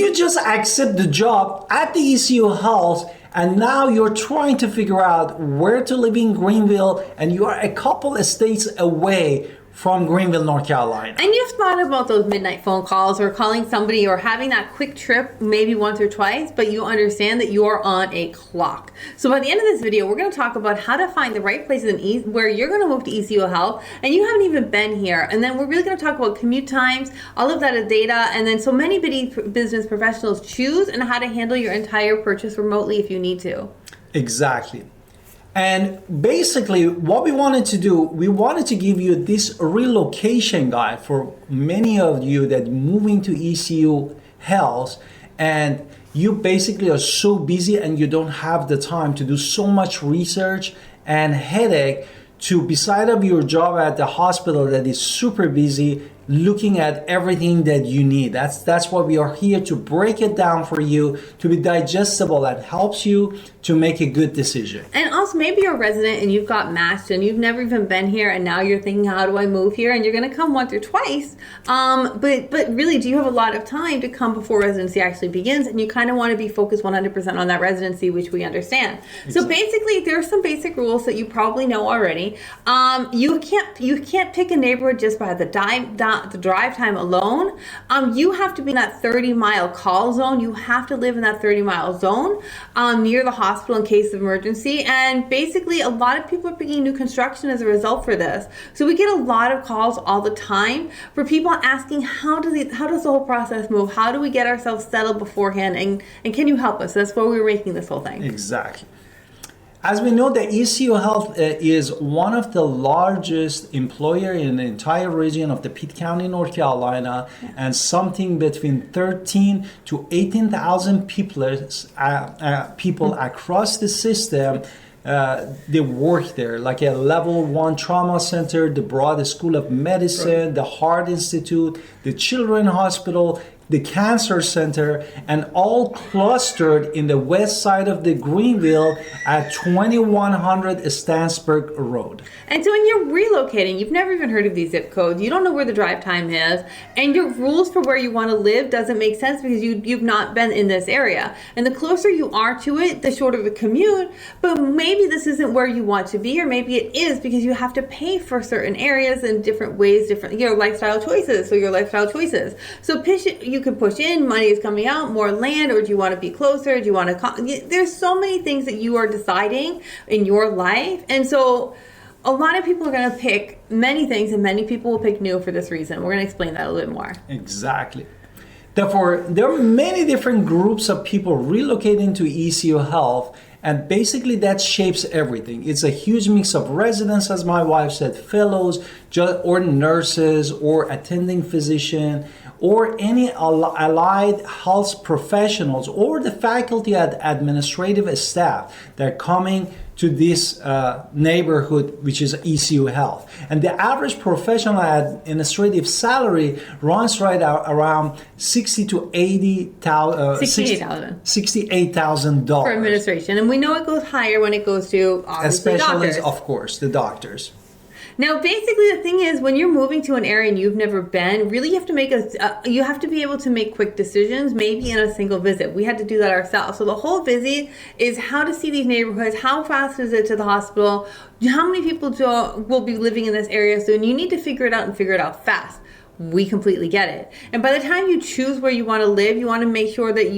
you just accept the job at the ECU Health and now you're trying to figure out where to live in Greenville and you are a couple of states away from Greenville, North Carolina. And you've thought about those midnight phone calls or calling somebody or having that quick trip maybe once or twice, but you understand that you are on a clock. So by the end of this video, we're going to talk about how to find the right places where you're going to move to ECU Health and you haven't even been here. And then we're really going to talk about commute times, all of that data, and then so many business professionals choose and how to handle your entire purchase remotely if you need to. Exactly. And basically what we wanted to do, we wanted to give you this relocation guide for many of you that moving to ECU Health and you basically are so busy and you don't have the time to do so much research and headache to beside of your job at the hospital that is super busy looking at everything that you need. That's why we are here to break it down for you to be digestible that helps you to make a good decision. And also maybe you're a resident and you've got matched and you've never even been here and now you're thinking, how do I move here? And you're going to come once or twice. But really, do you have a lot of time to come before residency actually begins? And you kind of want to be focused 100% on that residency, which we understand. Exactly. So basically, there are some basic rules that you probably know already. You can't pick a neighborhood just by the drive time alone. You have to be in that 30-mile call zone. You have to live in that 30-mile zone near the hospital in case of emergency. And basically, a lot of people are picking new construction as a result for this. So we get a lot of calls all the time for people asking, how does the whole process move? How do we get ourselves settled beforehand? And can you help us? That's why we were making this whole thing. Exactly. As we know, the ECU Health is one of the largest employer in the entire region of the Pitt County, North Carolina, and something between 13 to 18,000 people across the system. They work there, like a level 1 trauma center, the Broad School of Medicine, right, the Heart Institute, the Children's Hospital, the Cancer Center, and all clustered in the west side of the Greenville at 2100 Stansburg Road. And so when you're relocating, you've never even heard of these zip codes, you don't know where the drive time is, and your rules for where you want to live doesn't make sense because you've not been in this area. And the closer you are to it, the shorter the commute, but maybe this isn't where you want to be, or maybe it is because you have to pay for certain areas in different ways, different lifestyle choices. So your lifestyle choices. So you can push in, money is coming out, more land, or do you want to be closer? Do you want to? There's so many things that you are deciding in your life, and so a lot of people are going to pick many things, and many people will pick new for this reason. We're going to explain that a little bit more. Exactly. Therefore, there are many different groups of people relocating to ECU Health, and basically that shapes everything. It's a huge mix of residents, as my wife said, fellows, or nurses, or attending physician, or any allied health professionals, or the faculty and administrative staff that are coming to this neighborhood, which is ECU Health. And the average professional administrative salary runs right around $60,000 to $68,000 for administration. And we know it goes higher when it goes to obviously especially doctors. Of course, the doctors. Now, basically, the thing is, when you're moving to an area and you've never been, really you have to you have to be able to make quick decisions, maybe in a single visit. We had to do that ourselves. So the whole visit is how to see these neighborhoods, how fast is it to the hospital, how many people will be living in this area soon. You need to figure it out and figure it out fast. We completely get it. And by the time you choose where you want to live, you want to make sure that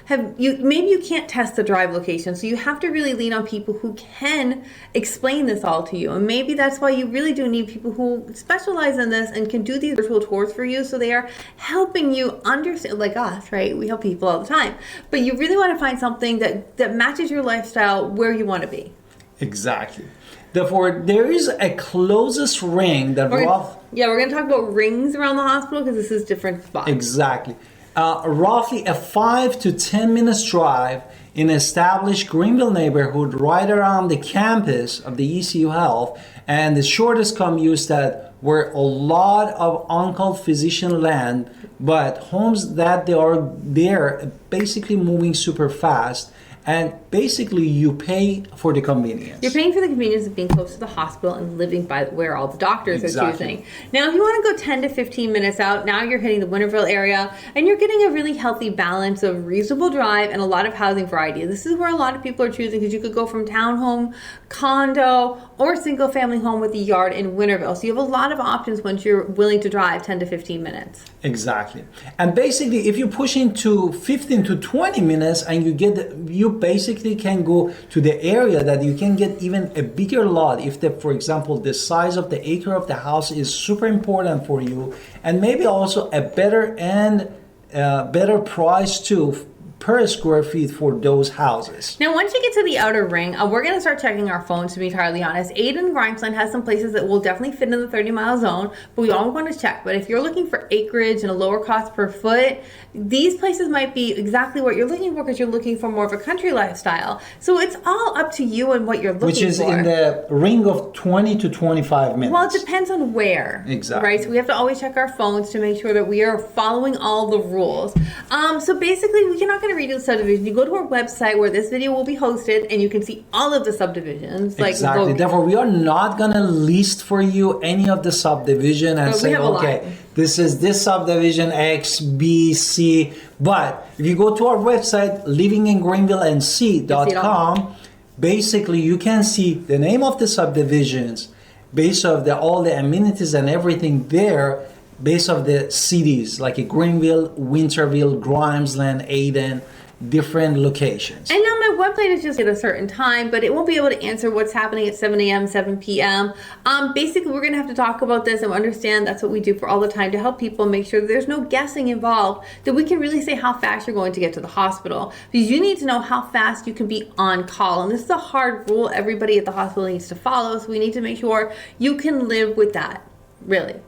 maybe you can't test the drive location. So you have to really lean on people who can explain this all to you. And maybe that's why you really do need people who specialize in this and can do these virtual tours for you. So they are helping you understand, like us, right? We help people all the time. But you really want to find something that matches your lifestyle where you want to be. Exactly. Therefore, there is a closest ring that we're going to talk about rings around the hospital because this is different spots. Exactly. Roughly a 5 to 10 minutes drive in an established Greenville neighborhood right around the campus of the ECU Health, and the shortest commutes that were a lot of on-call physician land, but homes that they are there basically moving super fast. And basically you pay for the convenience. You're paying for the convenience of being close to the hospital and living by where all the doctors are Exactly. choosing. Now, if you want to go 10 to 15 minutes out, now you're hitting the Winterville area and you're getting a really healthy balance of reasonable drive and a lot of housing variety. This is where a lot of people are choosing, because you could go from townhome, condo, or single family home with a yard in Winterville. So you have a lot of options once you're willing to drive 10 to 15 minutes. Exactly. And basically, if you push into 15 to 20 minutes and you basically can go to the area that you can get even a bigger lot if for example, the size of the acre of the house is super important for you, and maybe also a better price too per square feet for those houses. Now, once you get to the outer ring, we're going to start checking our phones, to be entirely honest. Aiden Grimesland has some places that will definitely fit in the 30-mile zone, but we all want to check. But if you're looking for acreage and a lower cost per foot, these places might be exactly what you're looking for, because you're looking for more of a country lifestyle. So it's all up to you and what you're looking for. Which is in the ring of 20 to 25 minutes. Well, it depends on where. Exactly. Right? So we have to always check our phones to make sure that we are following all the rules. So basically, we're not going to redo the subdivision. You go to our website where this video will be hosted, and you can see all of the subdivisions. Exactly. Therefore, we are not going to list for you any of the subdivision and say, okay, this is this subdivision X, B, C. But if you go to our website, livingingreenvillenc.com, basically you can see the name of the subdivisions based off all the amenities and everything there, based off the cities like Greenville, Winterville, Grimesland, Aden, different locations. And now my website is just at a certain time, but it won't be able to answer what's happening at 7 a.m., 7 p.m. Basically, we're going to have to talk about this and understand that's what we do for all the time, to help people make sure that there's no guessing involved, that we can really say how fast you're going to get to the hospital. Because you need to know how fast you can be on call. And this is a hard rule everybody at the hospital needs to follow. So we need to make sure you can live with that, really.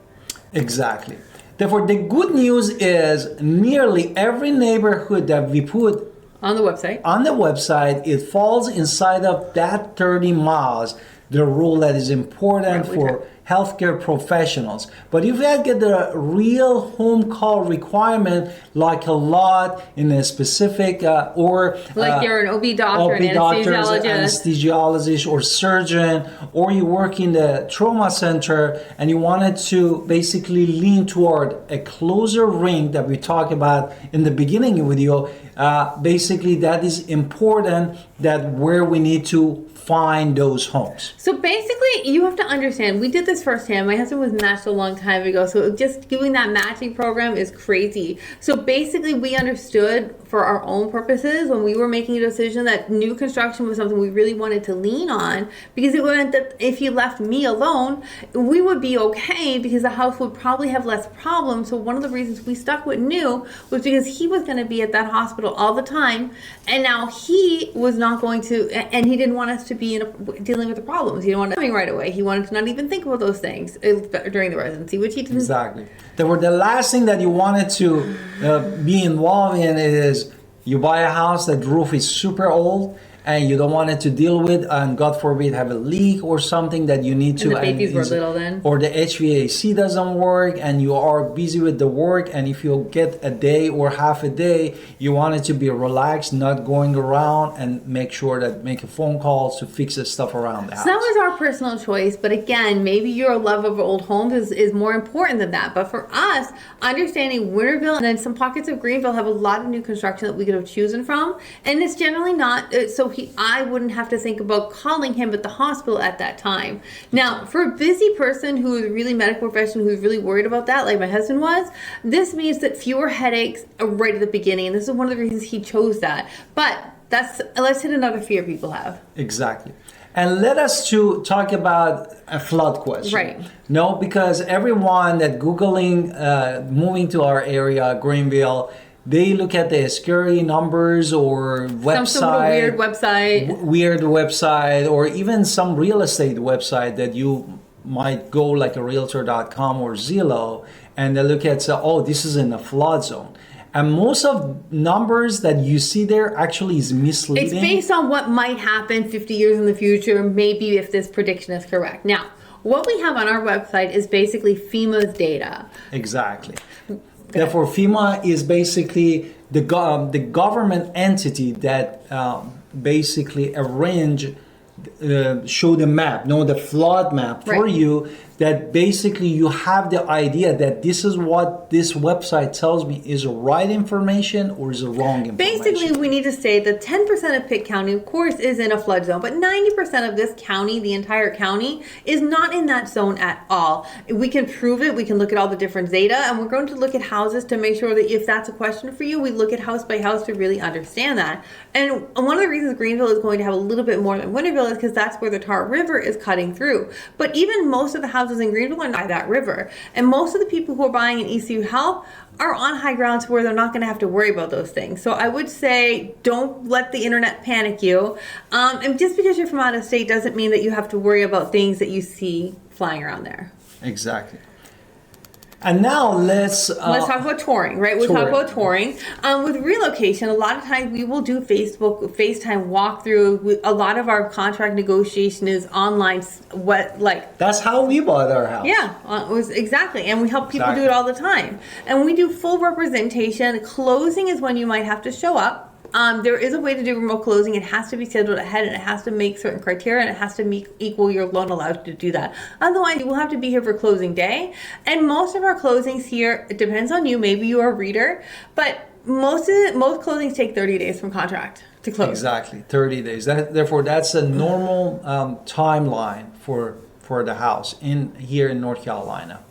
Exactly. Therefore, the good news is nearly every neighborhood that we put on the website, it falls inside of that 30 miles, the rule that is important for healthcare professionals. But if you get the real home call requirement, like a lot in a specific you're an OB doctor, an anesthesiologist or surgeon, or you work in the trauma center and you wanted to basically lean toward a closer ring that we talked about in the beginning of the video, basically that is important, that where we need to find those homes. So basically, you have to understand, we did this firsthand. My husband was matched a long time ago, so just doing that matching program is crazy. So basically, we understood for our own purposes when we were making a decision that new construction was something we really wanted to lean on, because it meant that if he left me alone, we would be okay, because the house would probably have less problems. So one of the reasons we stuck with new was because he was going to be at that hospital all the time, and now he was not going to, and he didn't want us to be dealing with the problems. He didn't want to coming right away. He wanted to not even think about those things during the residency, which he didn't. Exactly. Therefore, the last thing that you wanted to be involved in is you buy a house that roof is super old and you don't want it to deal with, and God forbid have a leak or something that you need to. And the babies were little then. Or the HVAC doesn't work and you are busy with the work, and if you get a day or half a day, you want it to be relaxed, not going around, and make sure that make a phone calls to fix the stuff around the house. So that was our personal choice, but again, maybe your love of old homes is more important than that. But for us, understanding Winterville and then some pockets of Greenville have a lot of new construction that we could have chosen from, and it's generally not so I wouldn't have to think about calling him at the hospital at that time. Now, for a busy person who is really medical professional, who's really worried about that, like my husband was, this means that fewer headaches right at the beginning. And this is one of the reasons he chose that. But let's hit another fear people have. Exactly. And let us to talk about a flood question. Right. No, because everyone that Googling moving to our area, Greenville, they look at the scary numbers or website. Some sort of weird website. Or even some real estate website that you might go like a realtor.com or Zillow, and they look at, oh, this is in a flood zone. And most of numbers that you see there actually is misleading. It's based on what might happen 50 years in the future, maybe if this prediction is correct. Now, what we have on our website is basically FEMA's data. Exactly. Therefore, FEMA is basically the government entity that basically arrange, show the map, the flood map for Right. you, that basically you have the idea that this is what this website tells me is right information or is wrong information. Basically, we need to say that 10% of Pitt County, of course, is in a flood zone, but 90% of this county, the entire county, is not in that zone at all. We can prove it. We can look at all the different data, and we're going to look at houses to make sure that if that's a question for you, we look at house by house to really understand that. And one of the reasons Greenville is going to have a little bit more than Winterville is because that's where the Tar River is cutting through. But even most of the houses in Greenville are by that river. And most of the people who are buying an ECU Health are on high grounds where they're not going to have to worry about those things. So I would say don't let the internet panic you. And just because you're from out of state doesn't mean that you have to worry about things that you see flying around there. Exactly. And now let's talk about touring, right? We'll talk about touring. With relocation, a lot of times we will do FaceTime walkthrough. A lot of our contract negotiation is online. That's how we bought our house. Yeah, it was exactly. And we help people do it all the time. And we do full representation. Closing is when you might have to show up. There is a way to do remote closing. It has to be scheduled ahead, and it has to make certain criteria, and it has to equal your loan allowed to do that. Otherwise, you will have to be here for closing day. And most of our closings here, it depends on you. Maybe you're a reader, but most closings take 30 days from contract to close. Exactly, 30 days. Therefore, that's a normal timeline for the house here in North Carolina.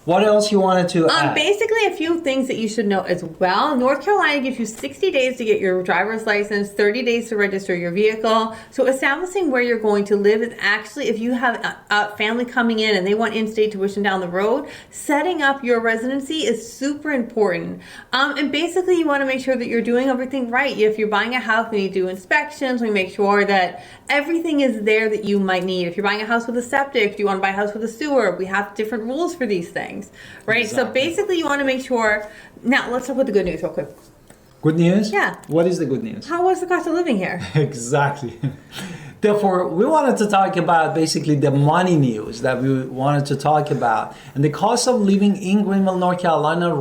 What else you wanted to add? Basically, a few things that you should know as well. North Carolina gives you 60 days to get your driver's license, 30 days to register your vehicle. So establishing where you're going to live is actually, if you have a family coming in and they want in-state tuition down the road, setting up your residency is super important. And basically, you want to make sure that you're doing everything right. If you're buying a house, we need to do inspections. We make sure that everything is there that you might need. If you're buying a house with a septic, do you want to buy a house with a sewer? We have different rules for these things. Right? Exactly. So basically you want to make sure. Now let's talk about the good news real quick. Good news? Yeah. What is the good news? How was the cost of living here? Exactly. Therefore, we wanted to talk about basically the money news that we wanted to talk about. And the cost of living in Greenville, North Carolina,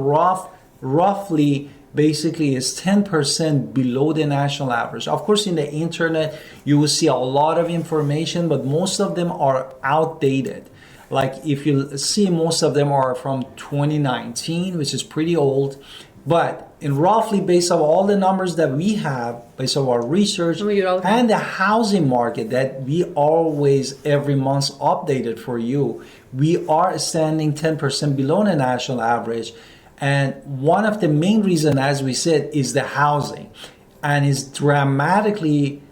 roughly basically is 10% below the national average. Of course, in the internet, you will see a lot of information, but most of them are outdated. Like if you see, most of them are from 2019, which is pretty old. But in roughly based on all the numbers that we have, based on our research and the housing market that we always every month updated for you, we are standing 10% below the national average. And one of the main reasons, as we said, is the housing, and is dramatically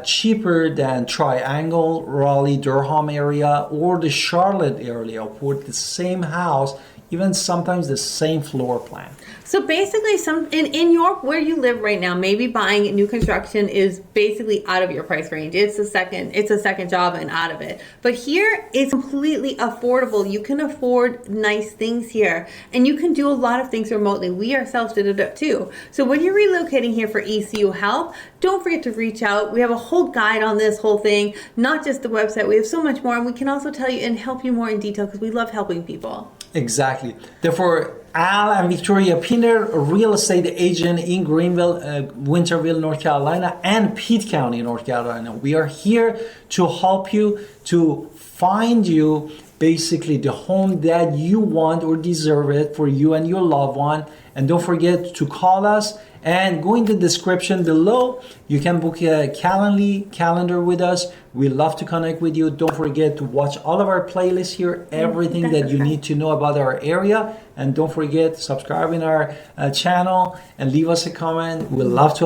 cheaper than Triangle, Raleigh, Durham area, or the Charlotte area for the same house, even sometimes the same floor plan. So basically, in York, where you live right now, maybe buying new construction is basically out of your price range. It's a second job and out of it. But here, it's completely affordable. You can afford nice things here, and you can do a lot of things remotely. We ourselves did it too. So when you're relocating here for ECU Health, don't forget to reach out. We have a whole guide on this whole thing, not just the website. We have so much more, and we can also tell you and help you more in detail because we love helping people. Exactly. Therefore, Al and Victoria Pinner, real estate agent in Greenville, Winterville, North Carolina, and Pitt County, North Carolina. We are here to help you to find you basically the home that you want or deserve it for you and your loved one. And don't forget to call us, and go in the description below. You can book a calendar with us. We love to connect with you. Don't forget to watch all of our playlists here, everything that you need to know about our area. And don't forget to subscribe in our channel and leave us a comment. We love to